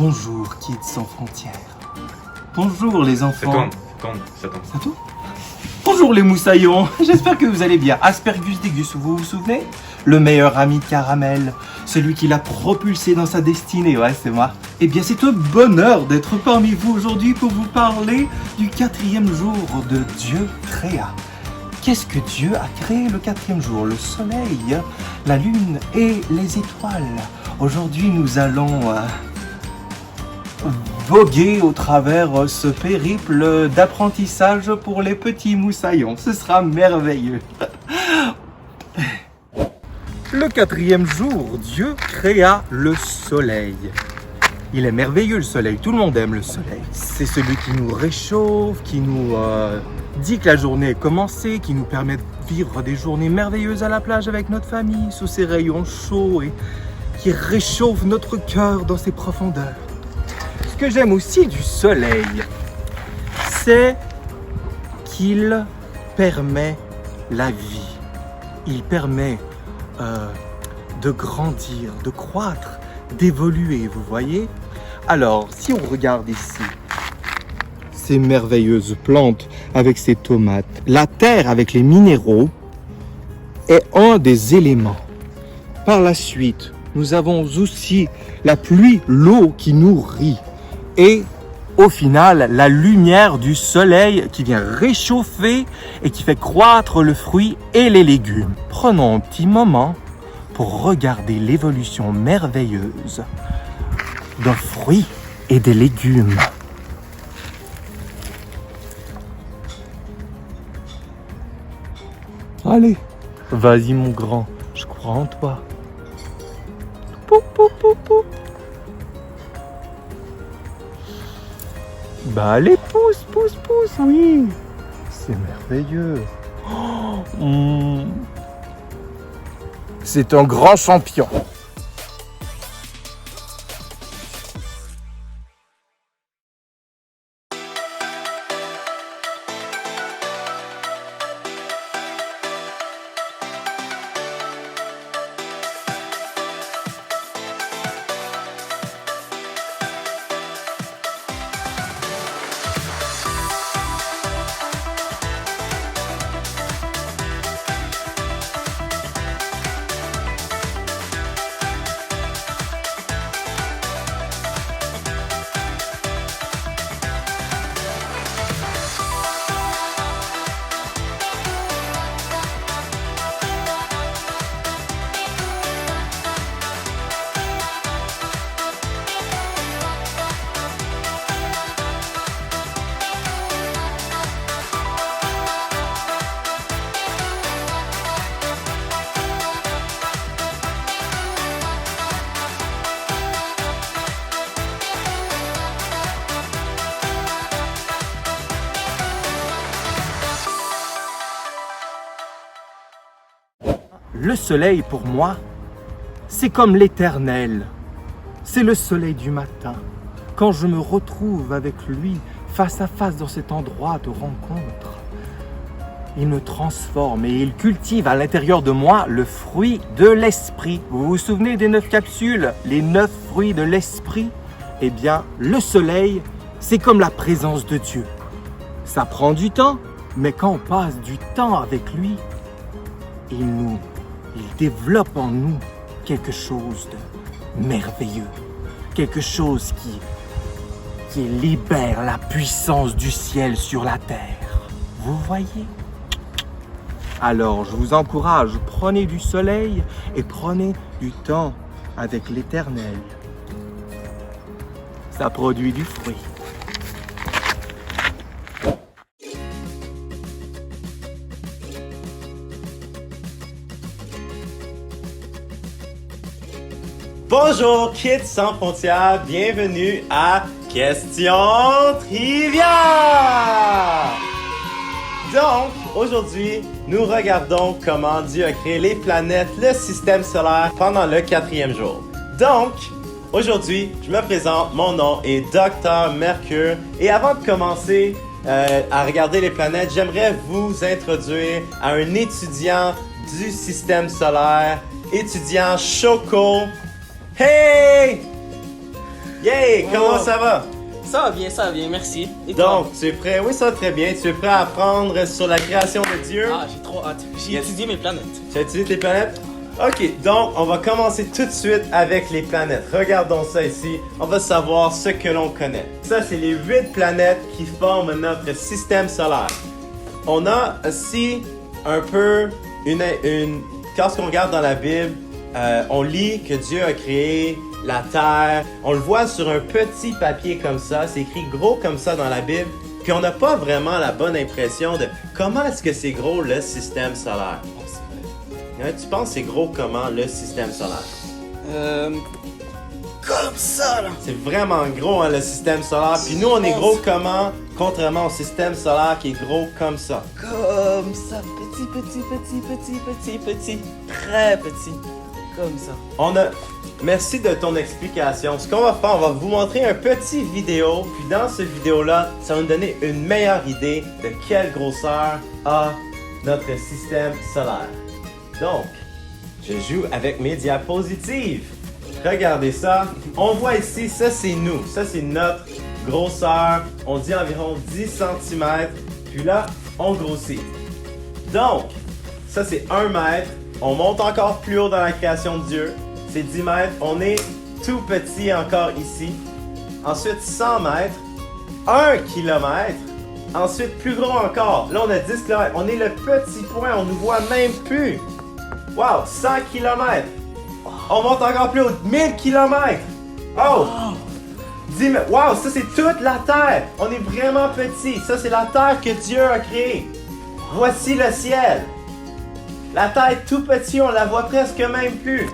Bonjour, Kids sans frontières. Bonjour les enfants. Ça tourne. Ça tourne? Bonjour les moussaillons, j'espère que vous allez bien. Aspergus Dégus, vous vous souvenez? Le meilleur ami de Caramel, celui qui l'a propulsé dans sa destinée, ouais c'est moi. Eh bien c'est un bonheur d'être parmi vous aujourd'hui pour vous parler du 4e jour de Dieu créa. Qu'est-ce que Dieu a créé le 4e jour? Le soleil, la lune et les étoiles. Aujourd'hui nous allons voguer au travers ce périple d'apprentissage pour les petits moussaillons. Ce sera merveilleux. Le 4e jour, Dieu créa le soleil. Il est merveilleux le soleil, tout le monde aime le soleil. C'est celui qui nous réchauffe, qui nous dit que la journée est commencée, qui nous permet de vivre des journées merveilleuses à la plage avec notre famille, sous ses rayons chauds et qui réchauffe notre cœur dans ses profondeurs. Ce que j'aime aussi du soleil, c'est qu'il permet la vie. Il permet de grandir, de croître, d'évoluer, vous voyez? Alors, si on regarde ici, ces merveilleuses plantes avec ces tomates, la terre avec les minéraux est un des éléments. Par la suite, nous avons aussi la pluie, l'eau qui nourrit. Et au final, la lumière du soleil qui vient réchauffer et qui fait croître le fruit et les légumes. Prenons un petit moment pour regarder l'évolution merveilleuse d'un fruit et des légumes. Allez, vas-y mon grand, je crois en toi. Pou, pou, pou, pou. Bah allez, pousse, oui. C'est merveilleux. C'est un grand champion. Le soleil, pour moi, c'est comme l'éternel. C'est le soleil du matin. Quand je me retrouve avec lui, face à face dans cet endroit de rencontre, il me transforme et il cultive à l'intérieur de moi le fruit de l'esprit. Vous vous souvenez des 9 capsules, les 9 fruits de l'esprit? Eh bien, le soleil, c'est comme la présence de Dieu. Ça prend du temps, mais quand on passe du temps avec lui, il développe en nous quelque chose de merveilleux, quelque chose qui libère la puissance du ciel sur la terre. Vous voyez? Alors, je vous encourage, prenez du soleil et prenez du temps avec l'Éternel. Ça produit du fruit. Bonjour Kids sans frontières, bienvenue à Question Trivia! Donc, aujourd'hui, nous regardons comment Dieu a créé les planètes, le système solaire pendant le 4e jour. Donc, aujourd'hui, je me présente, mon nom est Dr Mercure et avant de commencer à regarder les planètes, j'aimerais vous introduire à un étudiant du système solaire, étudiant Choco. Hey! Yay! Comment ça va? Ça va bien, merci. Et toi? Donc, tu es prêt? Oui, ça va très bien. Tu es prêt à apprendre sur la création de Dieu? Ah, j'ai trop hâte. J'ai étudié mes planètes. Tu as étudié tes planètes? Ok, donc on va commencer tout de suite avec les planètes. Regardons ça ici. On va savoir ce que l'on connaît. Ça, c'est les 8 planètes qui forment notre système solaire. On a aussi un peu quand on regarde dans la Bible, on lit que Dieu a créé la Terre. On le voit sur un petit papier comme ça. C'est écrit gros comme ça dans la Bible. Puis on n'a pas vraiment la bonne impression de comment est-ce que c'est gros le système solaire. Tu penses c'est gros comment le système solaire? Comme ça, là. C'est vraiment gros, hein, le système solaire. Puis nous, on est gros comment? Contrairement au système solaire qui est gros comme ça. Comme ça, petit. Très petit. Comme ça. Merci de ton explication. Ce qu'on va faire, on va vous montrer un petit vidéo. Puis dans cette vidéo-là, ça va nous donner une meilleure idée de quelle grosseur a notre système solaire. Donc, je joue avec mes diapositives. Regardez ça. On voit ici, ça c'est nous. Ça c'est notre grosseur. On dit environ 10 cm. Puis là, on grossit. Donc, ça c'est 1 mètre. On monte encore plus haut dans la création de Dieu. C'est 10 mètres. On est tout petit encore ici. Ensuite, 100 mètres. 1 kilomètre. Ensuite, plus gros encore. Là, on a 10 km. On est le petit point. On nous voit même plus. Wow, 100 km. On monte encore plus haut. 1000 km. Oh! 10 000. Wow, ça c'est toute la Terre. On est vraiment petit. Ça c'est la Terre que Dieu a créée. Voici le ciel. La Terre est tout petit, on la voit presque même plus.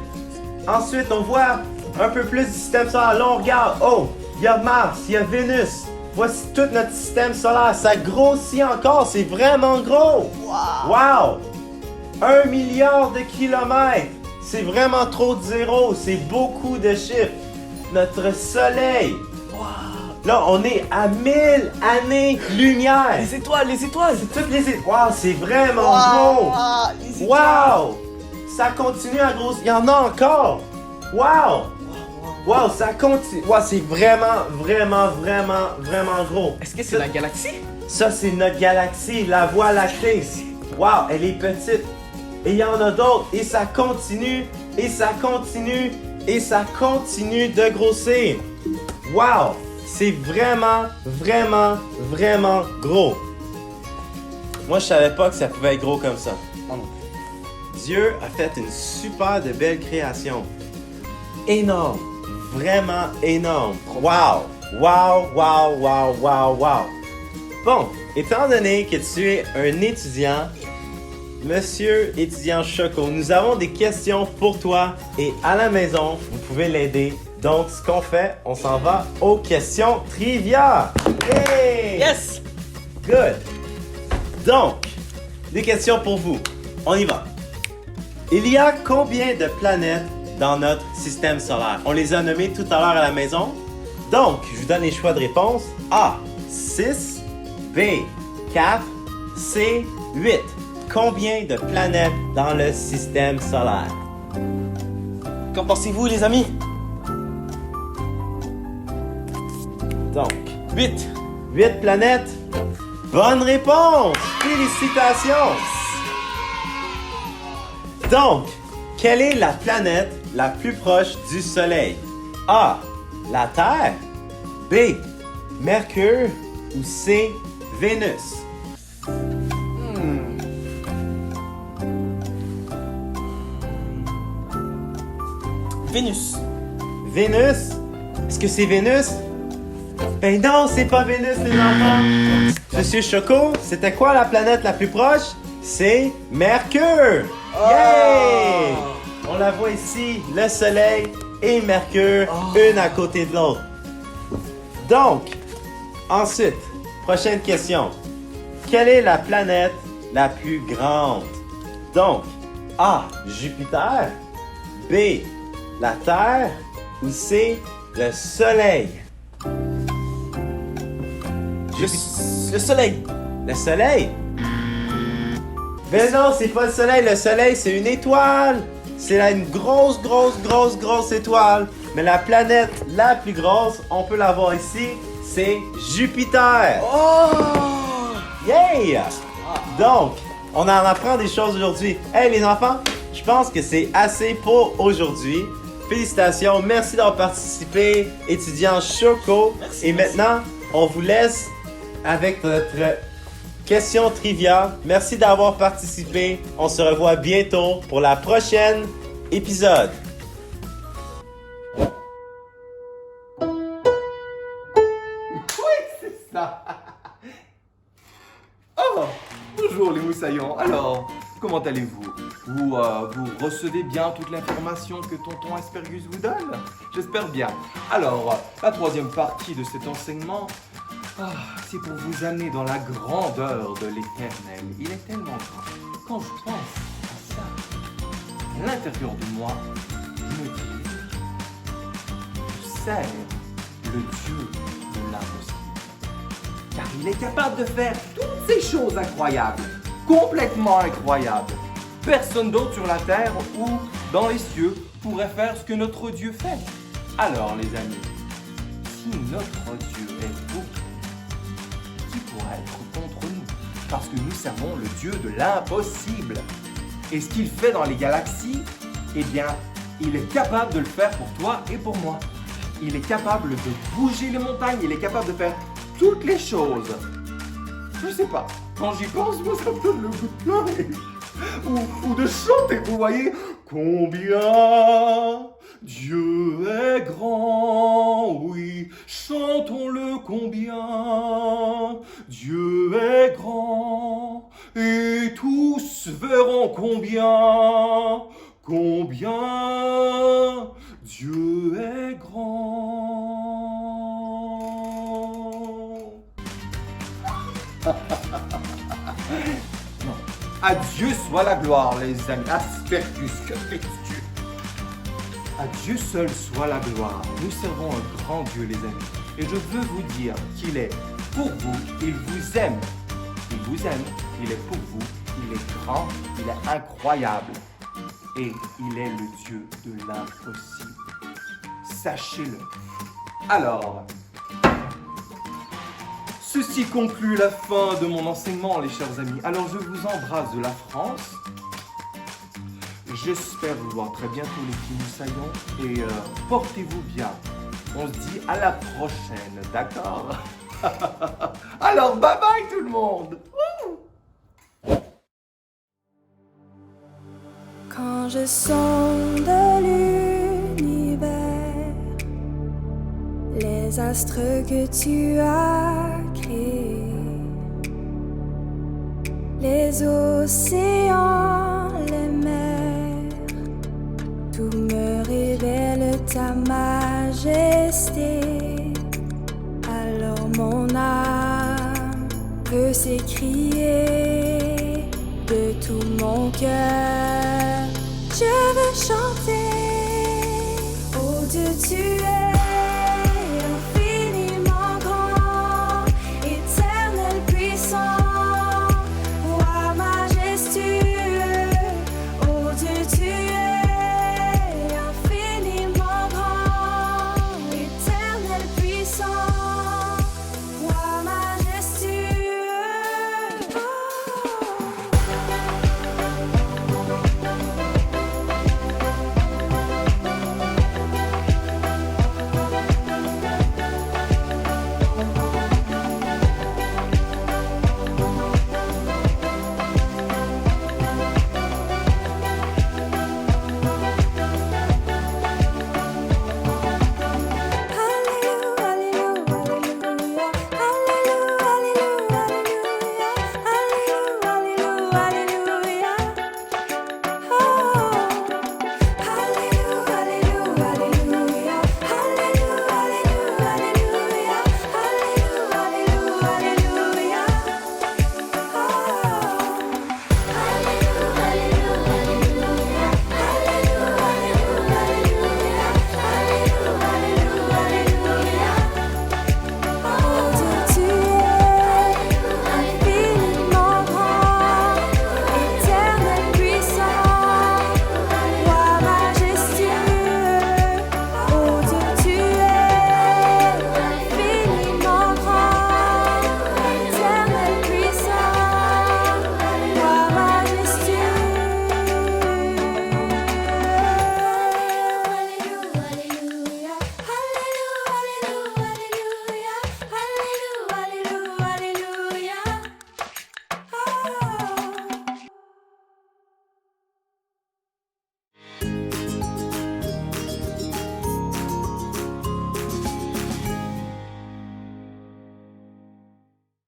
Ensuite, on voit un peu plus du système solaire. Là, on regarde. Oh, il y a Mars, il y a Vénus. Voici tout notre système solaire. Ça grossit encore. C'est vraiment gros. Wow! 1 milliard de kilomètres. C'est vraiment trop de zéros. C'est beaucoup de chiffres. Notre soleil. Là, on est à 1000 années-lumière. Les étoiles. C'est toutes les étoiles. Wow, c'est vraiment gros. Les étoiles. Wow! Ça continue à grossir. Il y en a encore. Wow! Wow, ça continue. Wow, c'est vraiment gros. Est-ce que c'est la galaxie? Ça, c'est notre galaxie, la Voie lactée. Wow, elle est petite. Et il y en a d'autres. Et ça continue. Et ça continue. Et ça continue de grossir. Wow! C'est vraiment gros. Moi, je savais pas que ça pouvait être gros comme ça. Dieu a fait une super de belle création. Énorme. Vraiment énorme. Wow! Bon, étant donné que tu es un étudiant, Monsieur étudiant Choco, nous avons des questions pour toi et à la maison, vous pouvez l'aider. Donc, ce qu'on fait, on s'en va aux questions trivia. Hey! Yes! Good! Donc, des questions pour vous. On y va. Il y a combien de planètes dans notre système solaire? On les a nommées tout à l'heure à la maison. Donc, je vous donne les choix de réponse. A, 6. B, 4. C, 8. Combien de planètes dans le système solaire? Qu'en pensez-vous, les amis? Donc, 8. 8 planètes. Bonne réponse! Félicitations! Donc, quelle est la planète la plus proche du Soleil? A, la Terre. B, Mercure. Ou C, Vénus? Vénus. Vénus? Est-ce que c'est Vénus? Ben non, c'est pas Vénus, les enfants! Monsieur Choco, c'était quoi la planète la plus proche? C'est Mercure! Yay! On la voit ici, le Soleil et Mercure, une à côté de l'autre. Donc, ensuite, prochaine question. Quelle est la planète la plus grande? Donc, A, Jupiter. B, la Terre. Ou C, le Soleil? Le Soleil. Le Soleil? Ben non, c'est pas le Soleil. Le Soleil, c'est une étoile. C'est là une grosse étoile. Mais la planète la plus grosse, on peut la voir ici, c'est Jupiter. Oh! Yeah! Donc, on en apprend des choses aujourd'hui. Hey les enfants, je pense que c'est assez pour aujourd'hui. Félicitations, merci d'avoir participé, étudiant Choco. Merci, Et merci. maintenant, on vous laisse avec notre question trivia. Merci d'avoir participé. On se revoit bientôt pour la prochaine épisode. C'est ça. Oh, bonjour les moussaillons. Alors, comment allez-vous? Vous recevez bien toute l'information que tonton Aspergus vous donne? J'espère bien. Alors, la troisième partie de cet enseignement, c'est pour vous amener dans la grandeur de l'Éternel. Il est tellement grand. Quand je pense à ça, à l'intérieur de moi, je me dis, je sers le Dieu de l'impossible. Car il est capable de faire toutes ces choses incroyables, complètement incroyables. Personne d'autre sur la terre ou dans les cieux pourrait faire ce que notre Dieu fait. Alors les amis, si notre Dieu est beau, qui pourrait être contre nous? Parce que nous servons le Dieu de l'impossible. Et ce qu'il fait dans les galaxies, eh bien, il est capable de le faire pour toi et pour moi. Il est capable de bouger les montagnes, il est capable de faire toutes les choses. Je sais pas, quand j'y pense, moi ça me donne le goût de pleurer. Ou de chanter, vous voyez. Combien Dieu est grand, oui, chantons-le combien Dieu est grand, et tous verront combien Dieu est grand. Non. À Dieu soit la gloire, les amis. Aspergus, que fais-tu? À Dieu seul soit la gloire. Nous servons un grand Dieu, les amis. Et je veux vous dire qu'il est pour vous, il vous aime. Il vous aime, il est pour vous, il est grand, il est incroyable. Et il est le Dieu de l'impossible. Sachez-le. Alors, ceci conclut la fin de mon enseignement, les chers amis. Alors, je vous embrasse de la France. J'espère vous voir très bientôt, les petits moussaillons. Et portez-vous bien. On se dit à la prochaine, d'accord? Alors, bye bye tout le monde. Quand je sonde l'univers, les astres que tu as créés, les océans, les mers, tout me révèle ta majesté. Alors mon âme peut s'écrier de tout mon cœur. Je veux chanter, oh Dieu, tu es